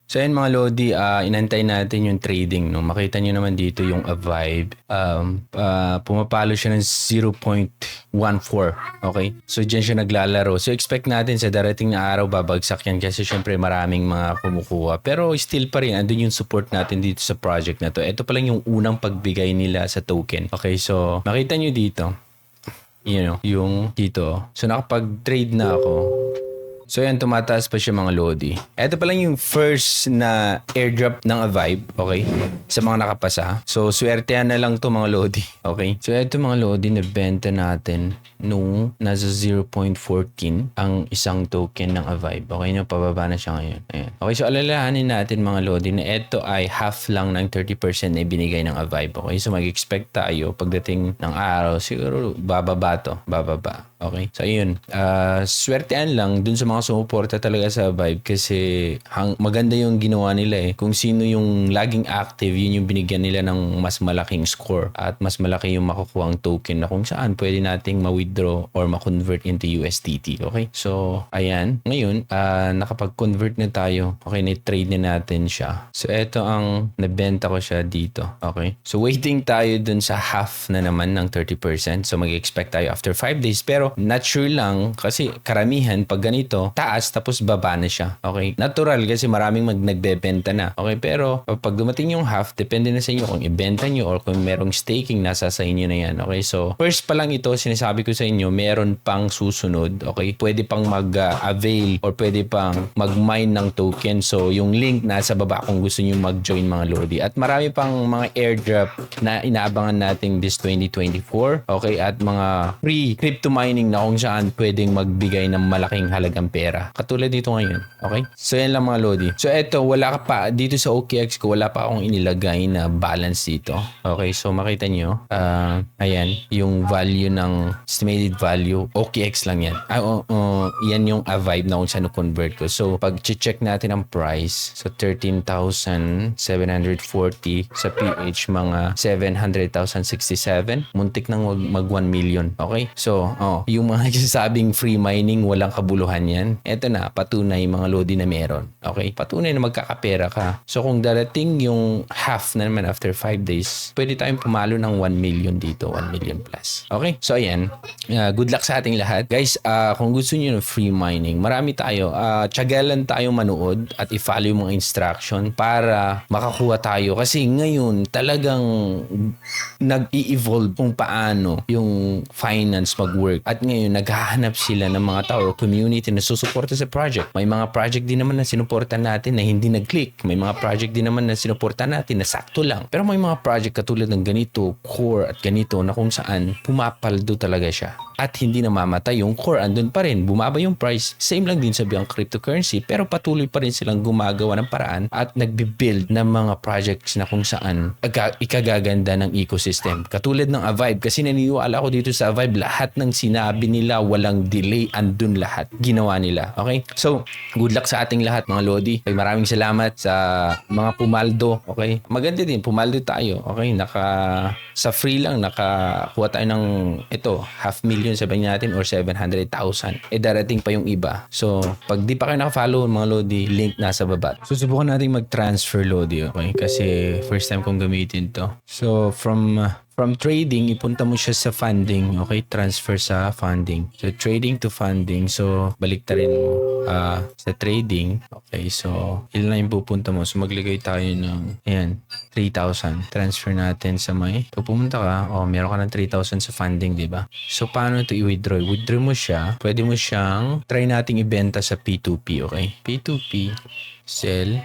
So ayun mga Lodi, inantay natin yung trading. No? Makita nyo naman dito yung Avive. Pumapalo siya ng 0.14. Okay? So dyan siya naglalaro. So expect natin sa darating na araw babagsak yan kasi syempre maraming mga kumukuha. Pero still pa rin, andun yung support natin dito sa project na to. Ito pa lang yung unang pagbigay nila sa token. Okay, so makita nyo dito. Yung dito. So nakapag-trade na ako. So yan, tumataas pa siya mga Lodi. Ito pa lang yung first na airdrop ng Avive, okay? Sa mga nakapasa. So swertehan na lang to mga Lodi, okay? So ito mga Lodi, nabenta natin nung nasa 0.14 ang isang token ng Avive. Okay, no? Pababa na siya ngayon. Ayan. Okay, so alalahanin natin mga Lodi na ito ay half lang ng 30% na ibinigay ng Avive. Okay, so mag-expect tayo pagdating ng araw, siguro bababa to. Bababa. Okay, so ayun. Swertean lang dun sa mga sumuporta talaga sa Vibe kasi maganda yung ginawa nila eh. Kung sino yung laging active, yun yung binigyan nila ng mas malaking score at mas malaki yung makukuha ang token na kung saan pwede nating ma-withdraw or ma-convert into USDT. Okay, so ayan. Ngayon, nakapag-convert na tayo. Okay, na-trade na natin siya. So eto ang nabenta ko siya dito. Okay, so waiting tayo dun sa half na naman ng 30%. So mag-expect tayo after 5 days. Pero not sure lang kasi karamihan pag ganito taas tapos baba na siya. Okay, natural kasi maraming nagbebenta na. Okay, pero pag dumating yung half, depende na sa inyo kung ibenta nyo or kung merong staking, nasa sa inyo na yan. Okay, so first pa lang ito, sinasabi ko sa inyo, meron pang susunod. Okay, pwede pang mag-avail or pwede pang mag-mine ng token. So yung link nasa baba kung gusto nyo mag-join mga Lodi. At marami pang mga airdrop na inaabangan natin this 2024. Okay, at mga free crypto mining na kung saan pwedeng magbigay ng malaking halagang pera. Katulad dito ngayon. Okay? So yan lang mga Lodi. So eto, wala ka pa dito sa OKX ko, wala pa akong inilagay na balance dito. Okay, so makita nyo. Ayan, yung value ng estimated value. OKX lang yan. Yan yung Avive na kung saan convert ko. So pag check natin ang price, so 13,740 sa PH, mga 700,067. Muntik nang mag 1 million. Okay? So, yung mga nagsasabing free mining, walang kabuluhan yan. Eto na, patunay mga Lodi na meron. Okay? Patunay na magkakapera ka. So, kung darating yung half na naman after 5 days, pwede tayong pumalo ng 1 million dito. 1 million plus. Okay? So, ayan. Good luck sa ating lahat. Guys, kung gusto niyo ng free mining, marami tayo. Tiyagalan tayo manood at i-follow yung mga instruction para makakuha tayo. Kasi ngayon, talagang nag-i-evolve kung paano yung finance mag-work. At ngayon, naghahanap sila ng mga tao o community na susuporta sa project. May mga project din naman na sinuportan natin na hindi nag-click. May mga project din naman na sinuportan natin na sakto lang. Pero may mga project katulad ng ganito, core at ganito na kung saan pumapaldo talaga siya. At hindi namamatay yung core, andun pa rin. Bumaba yung price. Same lang din sa biyang cryptocurrency, pero patuloy pa rin silang gumagawa ng paraan at nagbibuild ng mga projects na kung saan ikagaganda ng ecosystem. Katulad ng Avive, kasi naniniwala ako dito sa Avive, lahat ng sinabi nila, walang delay, andun lahat. Ginawa nila. Okay? So, good luck sa ating lahat mga Lodi. Okay, maraming salamat sa mga pumaldo. Okay? Maganda din, pumaldo tayo. Okay? Sa free lang, nakakuha tayo ng ito, 500,000 sabihin natin or 700,000. Darating pa yung iba. So, pag di pa kayo naka-follow mga Lodi, link nasa baba. Susubukan natin mag-transfer Lodi, okay? Kasi first time kong gamitin to. So, from trading, ipunta mo siya sa funding. Okay? Transfer sa funding. So, trading to funding. So, baliktarin mo sa trading. Okay? So, ilan lang yung pupunta mo. So, maglagay tayo ng, ayan, 3,000. Transfer natin sa may. So, pumunta ka, meron ka ng 3,000 sa funding, di ba? So, paano ito i-withdraw? Withdraw mo siya. Pwede mo siyang try nating ibenta sa P2P, okay? P2P, sell.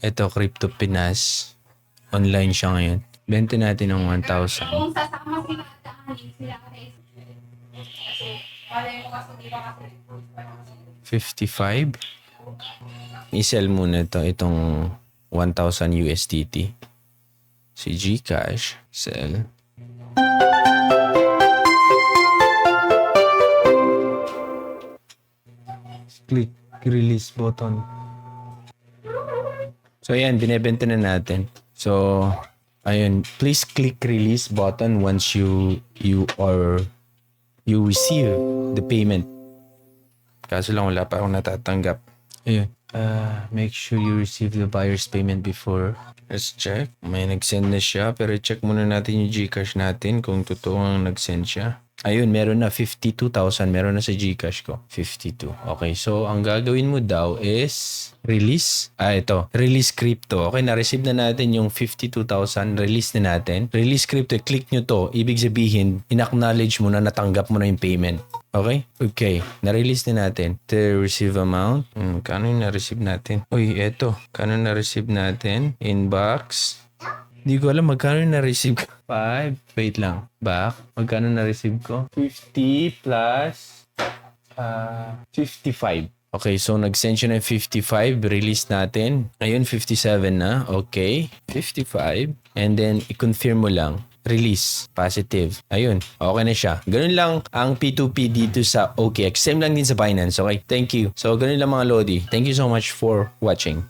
Ito, Crypto Pinas. Online siya ngayon. Benta natin ng 1,000. Kung sasama sila kasi wala yung kaso di ba kasi 55. I-sell muna itong 1,000 USDT. Si Gcash, sell. Click release button. So ayan, binebenta na natin. So ayun, please click release button once you receive the payment. Kaso lang wala pa akong natatanggap. Ayun. Make sure you receive the buyer's payment before. Let's check. May nag-send na siya, pero check muna natin yung GCash natin kung totoo ang nag-send siya. Ayun, meron na 52,000. Meron na sa GCash ko. 52. Okay, so ang gagawin mo daw is release. Ito. Release crypto. Okay, na-receive na natin yung 52,000. Release na natin. Release crypto. Click nyo to. Ibig sabihin, in-acknowledge mo na natanggap mo na yung payment. Okay? Okay. Na-release na natin. The receive amount. Kano yung na-receive natin? Uy, eto. Kano na-receive natin? Inbox. Hindi ko alam magkano na-receive ko. 5. Wait lang. Back. Magkano na-receive ko? 50 plus 55. Okay, so nag-send siya ng 55. Release natin. Ayun, 57 na. Okay. 55. And then, i-confirm mo lang. Release. Positive. Ayun. Okay na siya. Ganun lang ang P2P dito sa OKX. Same lang din sa Binance. Okay? Thank you. So, ganun lang mga Lodi. Thank you so much for watching.